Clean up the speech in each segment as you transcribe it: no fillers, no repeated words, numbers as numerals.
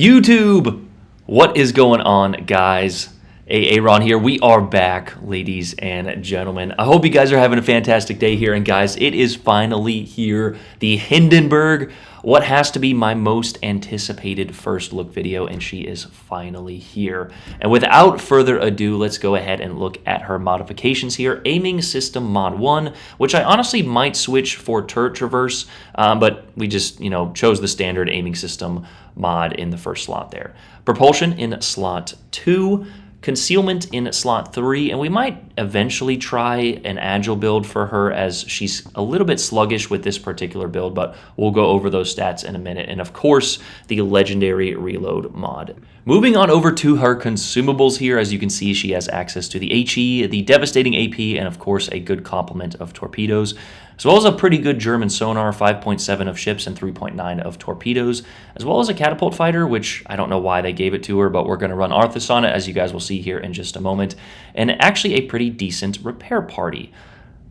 YouTube, what is going on, guys? Aaron here. We are back, ladies and gentlemen. I hope you guys are having a fantastic day here. And guys, it is finally here, the Hindenburg, what has to be my most anticipated first look video, and she is finally here. And without further ado, let's go ahead and look at her modifications here. Aiming System Mod 1, which I honestly might switch for Turret Traverse, but we just, chose the standard aiming system mod in the first slot there. Propulsion in slot 2. Concealment in slot 3, and we might eventually try an agile build for her as she's a little bit sluggish with this particular build, but we'll go over those stats in a minute. And of course, the legendary reload mod. Moving on over to her consumables here, as you can see, she has access to the HE, the devastating AP, and of course a good complement of torpedoes, as well as a pretty good German sonar, 5.7 of ships and 3.9 of torpedoes, as well as a catapult fighter, which I don't know why they gave it to her, but we're going to run Arthas on it, as you guys will see here in just a moment, and actually a pretty decent repair party.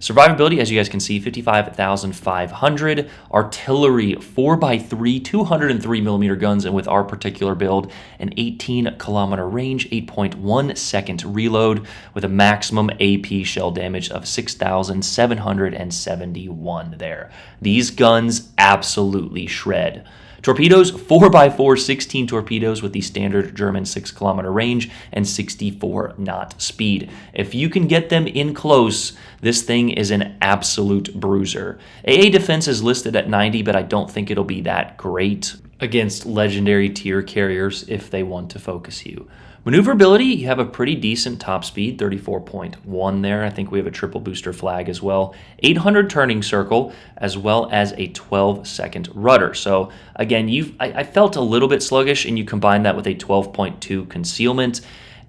Survivability, as you guys can see, 55,500. Artillery, 4x3, 203mm guns, and with our particular build, an 18-kilometer range, 8.1 second reload, with a maximum AP shell damage of 6,771 there. These guns absolutely shred. Torpedoes, 4x4, 16 torpedoes with the standard German 6-kilometer range and 64 knot speed. If you can get them in close, this thing is an absolute bruiser. AA defense is listed at 90, but I don't think it'll be that great against legendary tier carriers if they want to focus you. Maneuverability, you have a pretty decent top speed, 34.1 there. I think we have a triple booster flag as well. 800 turning circle, as well as a 12-second rudder. So again, I felt a little bit sluggish, and you combine that with a 12.2 concealment.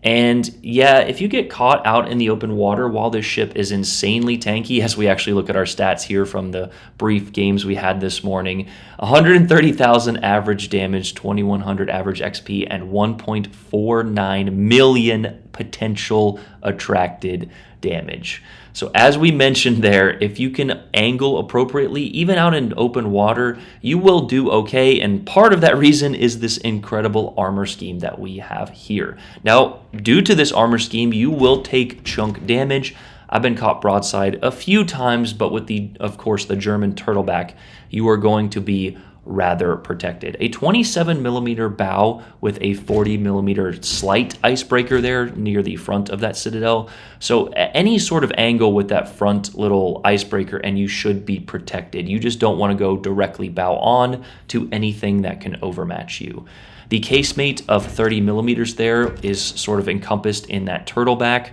And yeah, if you get caught out in the open water while this ship is insanely tanky, as we actually look at our stats here from the brief games we had this morning, 130,000 average damage, 2,100 average XP, and 1.49 million potential attracted damage. So as we mentioned there, if you can angle appropriately, even out in open water, you will do okay. And part of that reason is this incredible armor scheme that we have here. Now, due to this armor scheme, you will take chunk damage. I've been caught broadside a few times, but with of course, the German turtleback, you are going to be rather protected. A 27mm bow with a 40mm slight icebreaker there near the front of that citadel. So any sort of angle with that front little icebreaker and you should be protected. You just don't want to go directly bow on to anything that can overmatch you. The casemate of 30mm there is sort of encompassed in that turtleback,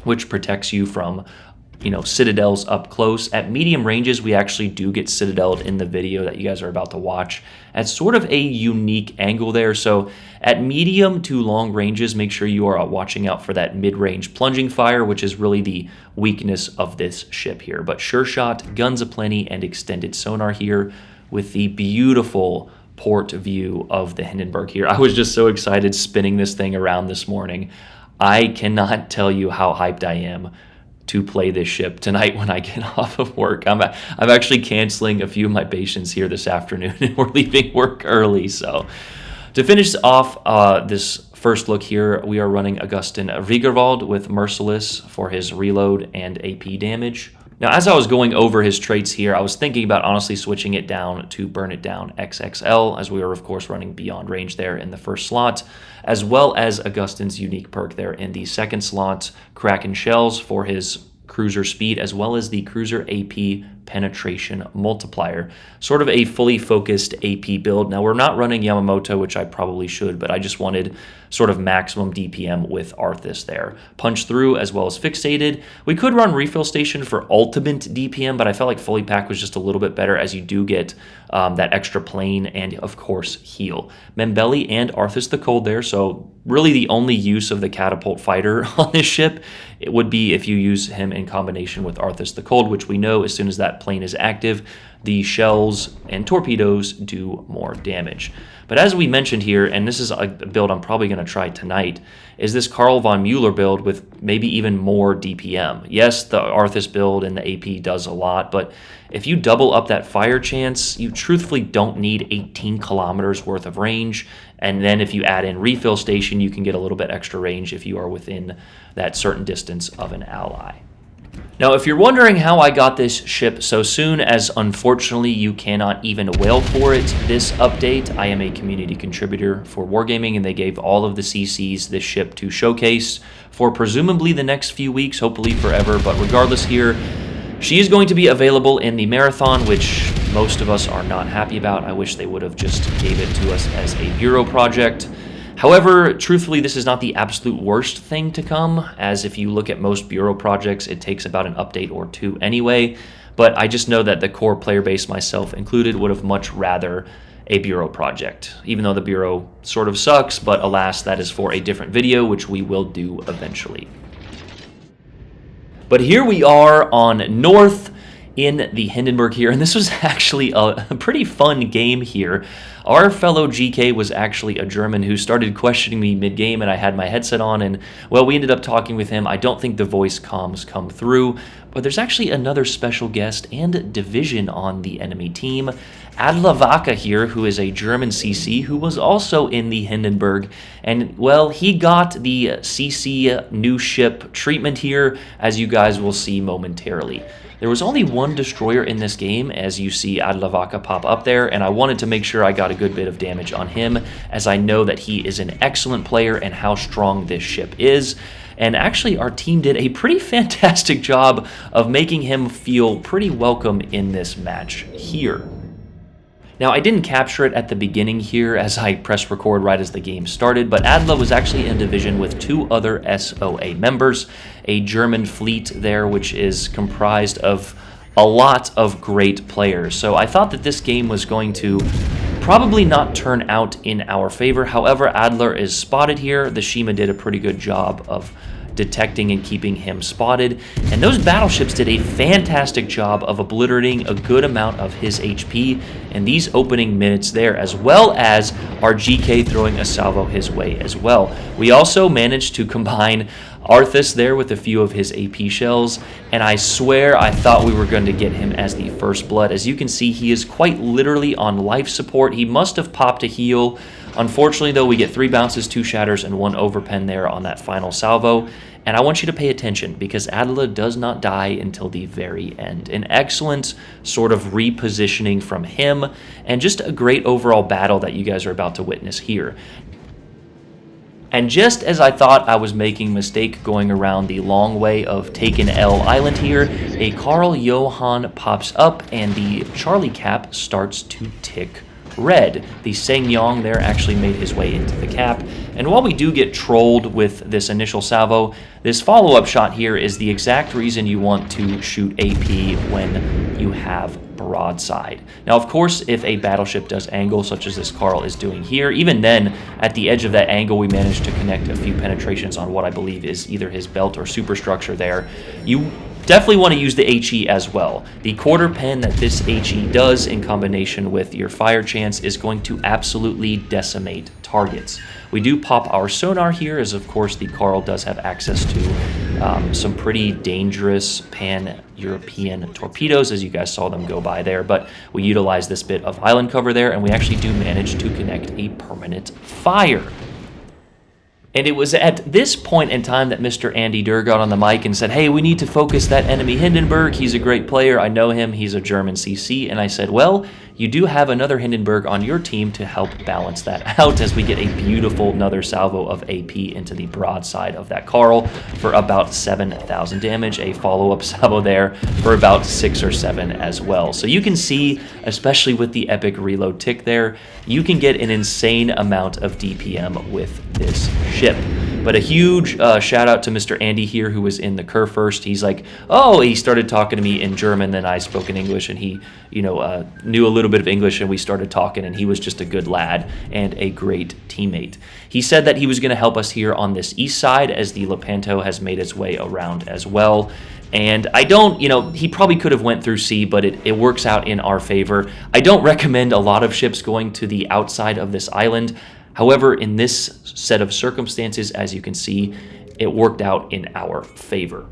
which protects you from citadels up close. At medium ranges, we actually do get citadeled in the video that you guys are about to watch at sort of a unique angle there. So at medium to long ranges, make sure you are watching out for that mid-range plunging fire, which is really the weakness of this ship here. But sure shot, guns aplenty, and extended sonar here with the beautiful port view of the Hindenburg here. I was just so excited spinning this thing around this morning. I cannot tell you how hyped I am to play this ship tonight when I get off of work. I'm actually canceling a few of my patients here this afternoon, and we're leaving work early. So to finish off this first look here, we are running Augustin Riegerwald with Merciless for his reload and AP damage. Now, as I was going over his traits here, I was thinking about honestly switching it down to Burn It Down XXL, as we were, of course, running Beyond Range there in the first slot, as well as Augustin's unique perk there in the second slot, Kraken Shells for his cruiser speed, as well as the cruiser AP penetration multiplier. Sort of a fully focused AP build. Now, we're not running Yamamoto, which I probably should, but I just wanted sort of maximum DPM with Arthas there. Punch through as well as fixated. We could run refill station for ultimate DPM, but I felt like fully pack was just a little bit better as you do get that extra plane and, of course, heal. Membelli and Arthas the Cold there, so really the only use of the catapult fighter on this ship, it would be if you use him in combination with Arthas the Cold, which we know as soon as that that plane is active, the shells and torpedoes do more damage. But as we mentioned here, and this is a build I'm probably going to try tonight, is this Karl von Mueller build with maybe even more DPM. Yes, the Arthas build and the AP does a lot, but if you double up that fire chance, you truthfully don't need 18 kilometers worth of range. And then if you add in refill station, you can get a little bit extra range if you are within that certain distance of an ally. Now, if you're wondering how I got this ship so soon, as unfortunately you cannot even whale for it this update, I am a community contributor for Wargaming, and they gave all of the CCs this ship to showcase for presumably the next few weeks, hopefully forever, but regardless here, she is going to be available in the Marathon, which most of us are not happy about. I wish they would have just gave it to us as a Bureau project. However, truthfully, this is not the absolute worst thing to come, as if you look at most Bureau projects, it takes about an update or two anyway, but I just know that the core player base, myself included, would have much rather a Bureau project, even though the Bureau sort of sucks, but alas, that is for a different video, which we will do eventually. But here we are on North in the Hindenburg here, and this was actually a pretty fun game here. Our fellow GK was actually a German who started questioning me mid-game, and I had my headset on, and, well, we ended up talking with him. I don't think the voice comms come through, but there's actually another special guest and division on the enemy team. Adlavaka here, who is a German CC, who was also in the Hindenburg, and, well, he got the CC new ship treatment here, as you guys will see momentarily. There was only one destroyer in this game, as you see Adlavaka pop up there, and I wanted to make sure I got a good bit of damage on him, as I know that he is an excellent player and how strong this ship is. And actually, our team did a pretty fantastic job of making him feel pretty welcome in this match here. Now, I didn't capture it at the beginning here as I pressed record right as the game started, but Adla was actually in division with two other SOA members, a German fleet there, which is comprised of a lot of great players. So I thought that this game was going to probably not turn out in our favor. However, Adler is spotted here. The Shima did a pretty good job of detecting and keeping him spotted, and those battleships did a fantastic job of obliterating a good amount of his HP in these opening minutes there, as well as our GK throwing a salvo his way as well. We also managed to combine Arthas there with a few of his AP shells, and I swear I thought we were going to get him as the first blood. As you can see, he is quite literally on life support. He must have popped a heal. Unfortunately, though, we get 3 bounces, 2 shatters, and 1 overpen there on that final salvo. And I want you to pay attention, because Adela does not die until the very end. An excellent sort of repositioning from him, and just a great overall battle that you guys are about to witness here. And just as I thought I was making a mistake going around the long way of Taken L Island here, a Karl Johann pops up, and the Charlie cap starts to tick red. The Seng-Yong there actually made his way into the cap, and while we do get trolled with this initial salvo, this follow-up shot here is the exact reason you want to shoot AP when you have broadside. Now, of course, if a battleship does angle, such as this Karl is doing here, even then, at the edge of that angle, we managed to connect a few penetrations on what I believe is either his belt or superstructure there. You definitely want to use the HE as well. The quarter pen that this HE does in combination with your fire chance is going to absolutely decimate targets. We do pop our sonar here, as of course the Karl does have access to some pretty dangerous pan-European torpedoes, as you guys saw them go by there, but we utilize this bit of island cover there, and we actually do manage to connect a permanent fire. And it was at this point in time that Mr. Andy Durr got on the mic and said, hey, we need to focus that enemy Hindenburg. He's a great player. I know him. He's a German CC. And I said, well, you do have another Hindenburg on your team to help balance that out, as we get a beautiful another salvo of AP into the broadside of that Karl for about 7,000 damage. A follow-up salvo there for about 6 or 7 as well. So you can see, especially with the epic reload tick there, you can get an insane amount of DPM with this ship. But a huge shout out to Mr. Andy here, who was in the Kerr first. He's like, oh, he started talking to me in German, then I spoke in English, and he, knew a little bit of English, and we started talking, and he was just a good lad and a great teammate. He said that he was going to help us here on this east side, as the Lepanto has made its way around as well. And I don't, he probably could have went through C, but it works out in our favor. I don't recommend a lot of ships going to the outside of this island. However, in this set of circumstances, as you can see, it worked out in our favor.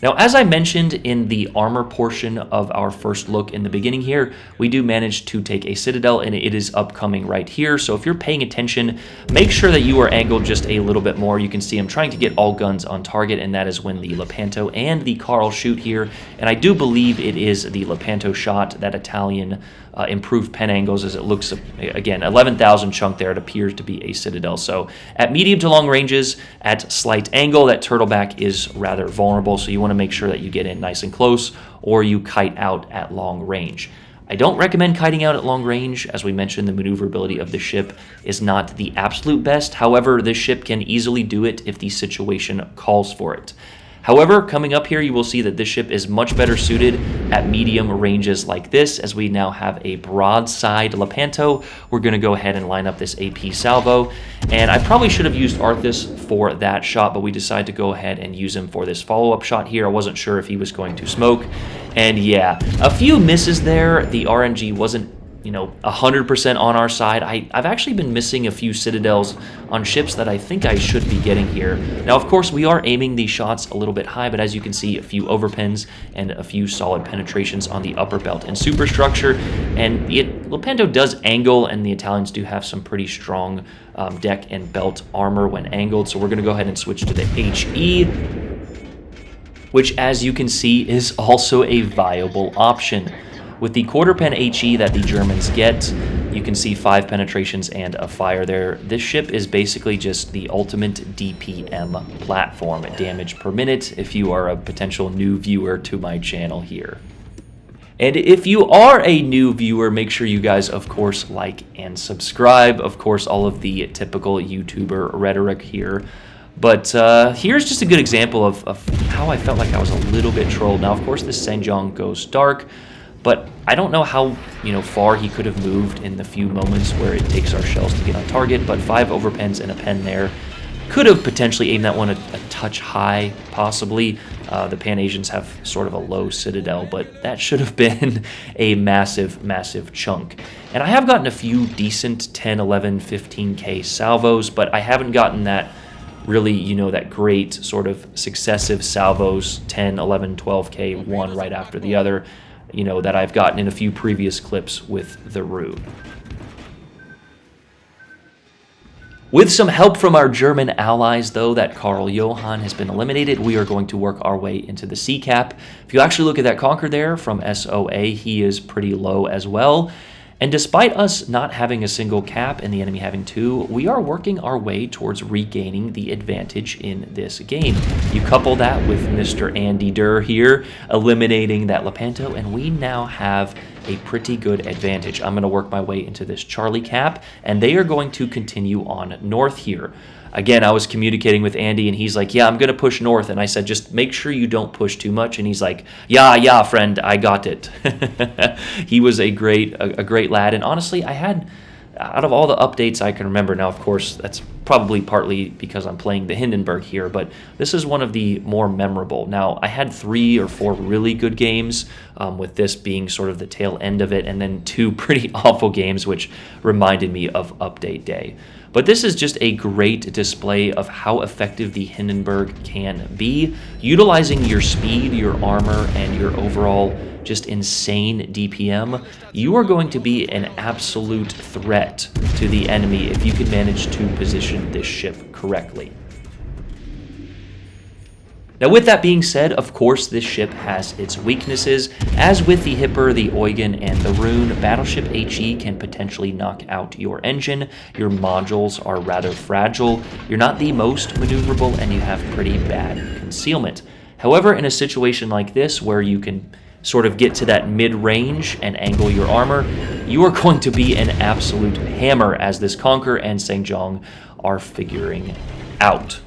Now, as I mentioned in the armor portion of our first look in the beginning here, we do manage to take a citadel, and it is upcoming right here. So if you're paying attention, make sure that you are angled just a little bit more. You can see I'm trying to get all guns on target, and that is when the Lepanto and the Carl shoot here. And I do believe it is the Lepanto shot, that Italian improved pen angles, as it looks, again, 11,000 chunk there. It appears to be a citadel. So at medium to long ranges, at slight angle, that turtleback is rather vulnerable. So you want to make sure that you get in nice and close, or you kite out at long range. I don't recommend kiting out at long range. As we mentioned, the maneuverability of the ship is not the absolute best. However, this ship can easily do it if the situation calls for it. However, coming up here, you will see that this ship is much better suited at medium ranges like this, as we now have a broadside Lepanto. We're going to go ahead and line up this AP salvo, and I probably should have used Arthas for that shot, but we decided to go ahead and use him for this follow-up shot here. I wasn't sure if he was going to smoke, and yeah, a few misses there. The RNG wasn't 100% on our side. I've actually been missing a few citadels on ships that I think I should be getting here. Now, of course, we are aiming these shots a little bit high, but as you can see, a few overpins and a few solid penetrations on the upper belt and superstructure. And Lepanto does angle, and the Italians do have some pretty strong deck and belt armor when angled. So we're going to go ahead and switch to the HE, which, as you can see, is also a viable option. With the quarter pen HE that the Germans get, you can see 5 penetrations and a fire there. This ship is basically just the ultimate DPM platform, damage per minute, if you are a potential new viewer to my channel here. And if you are a new viewer, make sure you guys, of course, like and subscribe. Of course, all of the typical YouTuber rhetoric here. But here's just a good example of how I felt like I was a little bit trolled. Now, of course, this Senjong goes dark, but I don't know how far he could have moved in the few moments where it takes our shells to get on target, but 5 overpens and a pen there. Could have potentially aimed that one a touch high, possibly. The Pan-Asians have sort of a low citadel, but that should have been a massive, massive chunk. And I have gotten a few decent 10, 11, 15K salvos, but I haven't gotten that really, that great sort of successive salvos, 10, 11, 12K, one right after the other, that I've gotten in a few previous clips with the Rune. With some help from our German allies, though, that Karl Johann has been eliminated, we are going to work our way into the sea cap. If you actually look at that conquer there from SOA, he is pretty low as well. And despite us not having a single cap and the enemy having 2, we are working our way towards regaining the advantage in this game. You couple that with Mr. Andy Durr here, eliminating that Lepanto, and we now have a pretty good advantage. I'm going to work my way into this Charlie cap, and they are going to continue on north here. Again, I was communicating with Andy, and he's like, yeah, I'm going to push north. And I said, just make sure you don't push too much. And he's like, yeah, friend, I got it. He was a great lad. And honestly, I had, out of all the updates I can remember, now, of course, that's probably partly because I'm playing the Hindenburg here, but this is one of the more memorable. Now, I had 3 or 4 really good games, with this being sort of the tail end of it, and then 2 pretty awful games, which reminded me of update day. But this is just a great display of how effective the Hindenburg can be, utilizing your speed, your armor, and your overall just insane DPM. You are going to be an absolute threat to the enemy if you can manage to position this ship correctly. Now, with that being said, of course, this ship has its weaknesses. As with the Hipper, the Eugen, and the Rune, Battleship HE can potentially knock out your engine. Your modules are rather fragile. You're not the most maneuverable, and you have pretty bad concealment. However, in a situation like this, where you can sort of get to that mid-range and angle your armor, you are going to be an absolute hammer, as this Conquer and Senjong are figuring out.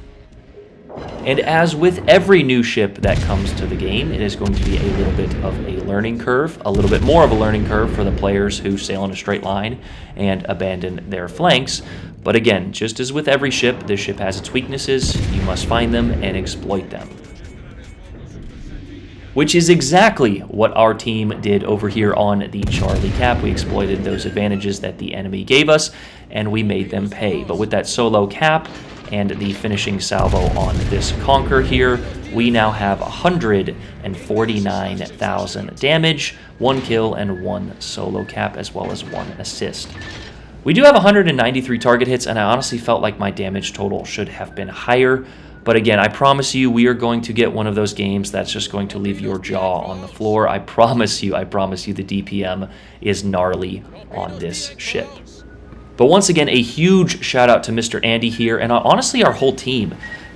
And as with every new ship that comes to the game, it is going to be a little bit of a learning curve, a little bit more of a learning curve for the players who sail in a straight line and abandon their flanks. But again, just as with every ship, this ship has its weaknesses. You must find them and exploit them. which is exactly what our team did over here on the Charlie Cap. We exploited those advantages that the enemy gave us, and we made them pay. But with that solo cap and the finishing salvo on this Conquer here, we now have 149,000 damage, 1 kill, and 1 solo cap, as well as 1 assist. We do have 193 target hits, and I honestly felt like my damage total should have been higher. But again, I promise you, we are going to get one of those games that's just going to leave your jaw on the floor. I promise you, the DPM is gnarly on this ship. But once again, a huge shout out to Mr. Andy here, and honestly our whole team.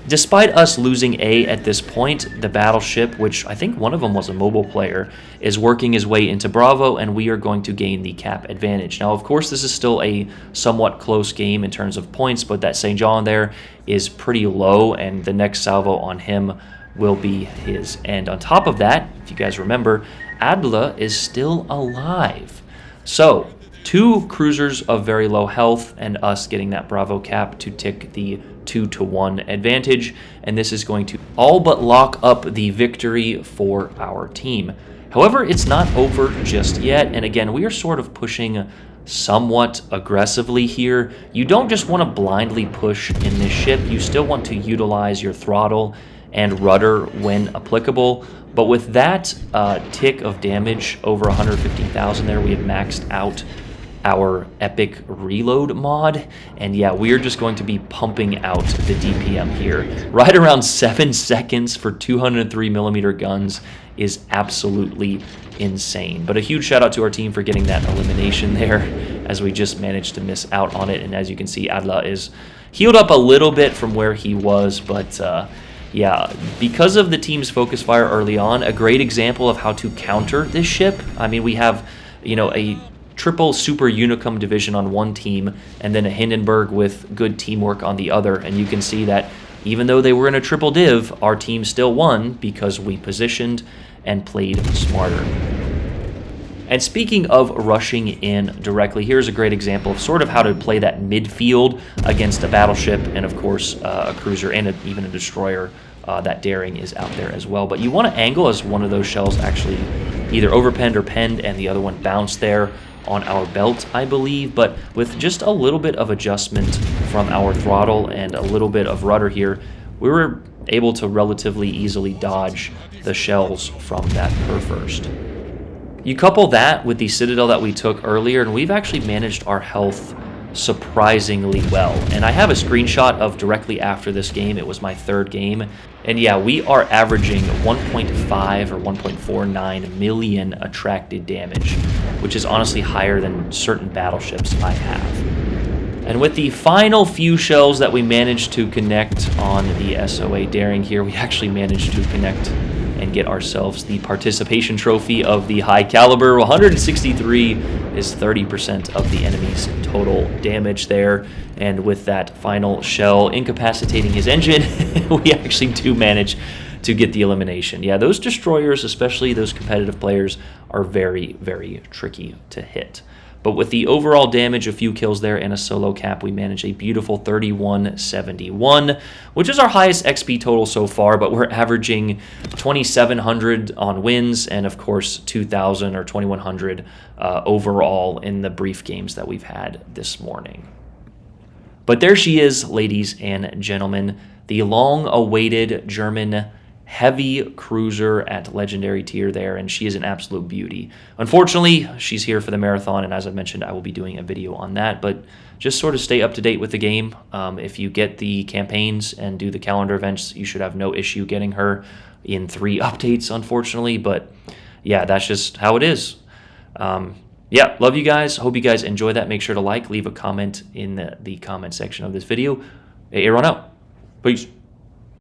Despite us losing A at this point, the battleship, which I think one of them was a mobile player, is working his way into Bravo, and we are going to gain the cap advantage. Now, of course, this is still a somewhat close game in terms of points, but that St. John there is pretty low, and the next salvo on him will be his. And on top of that, if you guys remember, Adla is still alive. So, 2 cruisers of very low health, and us getting that Bravo cap to tick the 2-to-1 advantage, and this is going to all but lock up the victory for our team. However, it's not over just yet, and again, we are sort of pushing somewhat aggressively here. You don't just want to blindly push in this ship, you still want to utilize your throttle and rudder when applicable, but with that tick of damage over 150,000 there, we have maxed out our epic reload mod, and yeah, we're just going to be pumping out the DPM here. Right around 7 seconds for 203mm guns is absolutely insane. But a huge shout out to our team for getting that elimination there, as we just managed to miss out on it. And as you can see, Adla is healed up a little bit from where he was, but yeah, because of the team's focus fire early on, a great example of how to counter this ship. I mean, we have, you know, a triple super unicum division on one team, and then a Hindenburg with good teamwork on the other. And you can see that even though they were in a triple div, our team still won because we positioned and played smarter. And speaking of rushing in directly, here's a great example of sort of how to play that midfield against a battleship and, of course, a cruiser and even a destroyer. That daring is out there as well. But you want to angle as one of those shells actually either overpenned or penned, and the other one bounced there on our belt, I believe. But with just a little bit of adjustment from our throttle and a little bit of rudder here, we were able to relatively easily dodge the shells from that per first. You couple that with the Citadel that we took earlier, and we've actually managed our health surprisingly well. And I have a screenshot of directly after this game. It was my 3rd game. And yeah, we are averaging 1.5 or 1.49 million attracted damage, which is honestly higher than certain battleships I have. And with the final few shells that we managed to connect on the SOA Daring here, we actually managed to connect and get ourselves the participation trophy of the high caliber. 163 is 30% of the enemy's total damage there. And with that final shell incapacitating his engine, we actually do manage to get the elimination. Yeah, those destroyers, especially those competitive players, are very, very tricky to hit. But with the overall damage, a few kills there, and a solo cap, we manage a beautiful 3171, which is our highest XP total so far, but we're averaging 2,700 on wins, and of course 2,000 or 2,100 overall in the brief games that we've had this morning. But there she is, ladies and gentlemen, the long-awaited German heavy cruiser at legendary tier there, and she is an absolute beauty. Unfortunately, she's here for the marathon, and as I mentioned, I will be doing a video on that, but just sort of stay up to date with the game. If you get the campaigns and do the calendar events, you should have no issue getting her in 3 updates, unfortunately, but yeah, that's just how it is. Yeah, love you guys. Hope you guys enjoy that. Make sure to like, leave a comment in the comment section of this video. Hey, Aaron out. Peace.